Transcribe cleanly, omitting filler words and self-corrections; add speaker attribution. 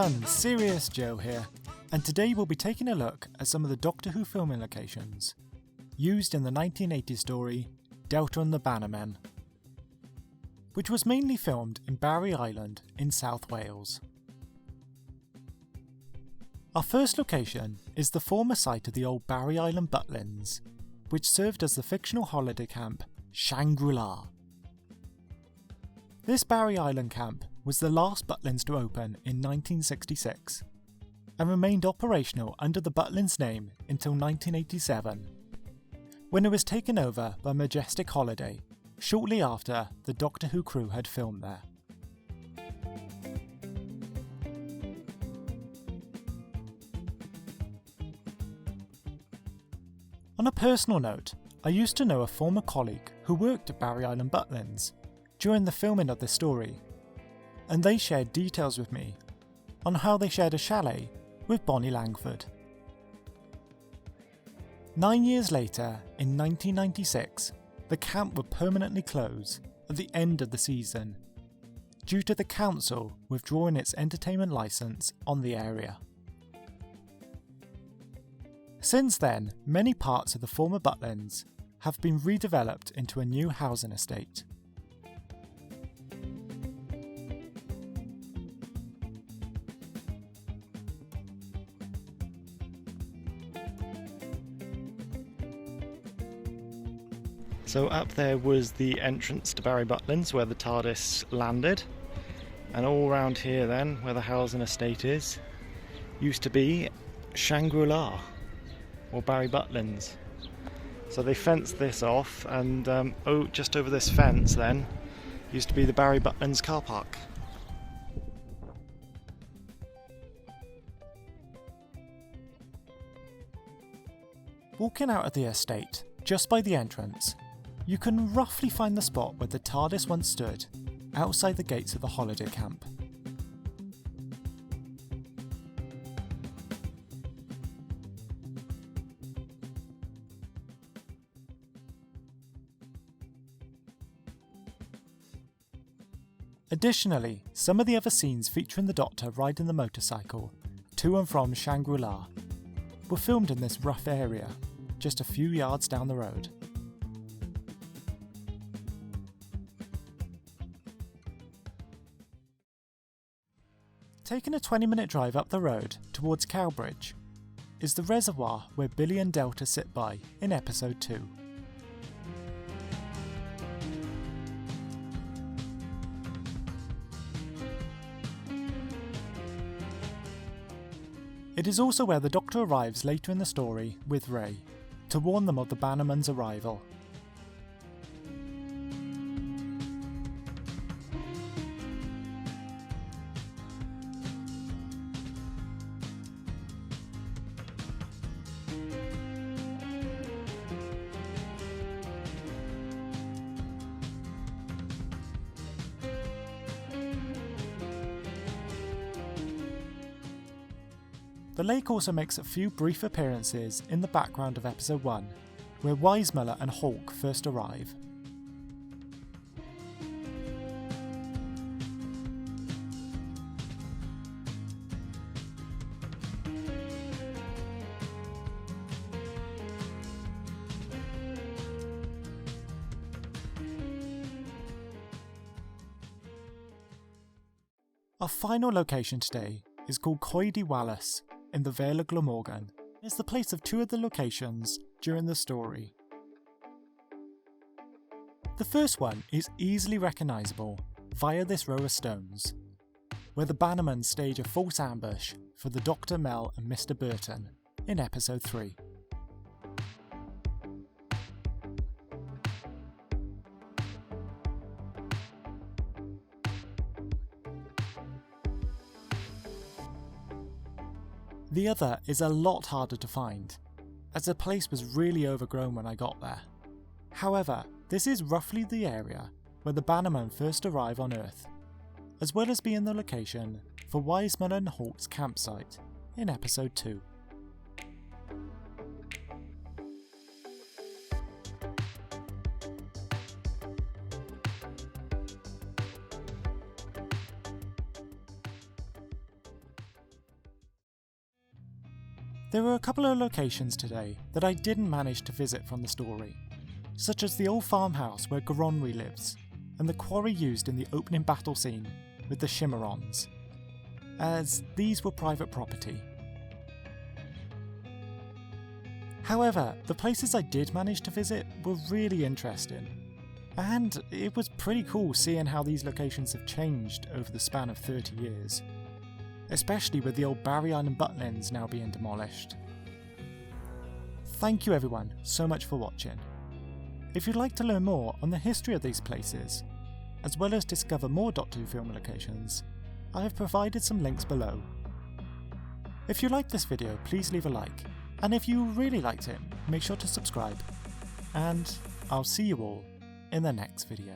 Speaker 1: everyone, Serious Joe here, and today we'll be taking a look at some of the Doctor Who filming locations used in the 1980 story Delta and the Bannermen, which was mainly filmed in Barry Island in South Wales. Our first location is the former site of the old Barry Island Butlands, which served as the fictional holiday camp Shangri-La. This Barry Island camp was the last Butlands to open in 1966 and remained operational under the Butlands name until 1987, when it was taken over by Majestic Holiday shortly after the Doctor Who crew had filmed there. On a personal note, I used to know a former colleague who worked at Barry Island Butlands during the filming of this story, and they shared details with me on how they shared a chalet with Bonnie Langford. 9 years later, in 1996, the camp would permanently close at the end of the season due to the council withdrawing its entertainment licence on the area. Since then, many parts of the former Butlands have been redeveloped into a new housing estate.
Speaker 2: So up there was the entrance to Barry Butlands where the TARDIS landed, and all around here then, where the housing estate is, used to be Shangri-La, or Barry Butlands. So they fenced this off, and just over this fence then used to be the Barry Butlands car park.
Speaker 1: Walking out of the estate, just by the entrance, you can roughly find the spot where the TARDIS once stood, outside the gates of the holiday camp. Additionally, some of the other scenes featuring the Doctor riding the motorcycle to and from Shangri-La were filmed in this rough area, just a few yards down the road. Taking a 20-minute drive up the road towards Cowbridge is the reservoir where Billy and Delta sit by in episode 2. It is also where the Doctor arrives later in the story with Ray to warn them of the Bannermen's arrival. The lake also makes a few brief appearances in the background of episode 1, where Weissmuller and Hawk first arrive. Our final location today is called Coed Wallace in the Vale of Glamorgan. It's the place of two of the locations during the story. The first one is easily recognisable via this row of stones, where the Bannermen stage a false ambush for the Dr. Mel and Mr. Burton in episode 3. The other is a lot harder to find, as the place was really overgrown when I got there. However, this is roughly the area where the Bannermen first arrive on Earth, as well as being the location for Weissmuller and Hawk's campsite in episode 2. There were a couple of locations today that I didn't manage to visit from the story, such as the old farmhouse where Gronwy lives, and the quarry used in the opening battle scene with the Shimmerons, as these were private property. However, the places I did manage to visit were really interesting, and it was pretty cool seeing how these locations have changed over the span of 30 years, especially with the old Barry Island Butlands now being demolished. Thank you everyone so much for watching. If you'd like to learn more on the history of these places, as well as discover more Doctor Who film locations, I have provided some links below. If you liked this video, please leave a like, and if you really liked it, make sure to subscribe, and I'll see you all in the next video.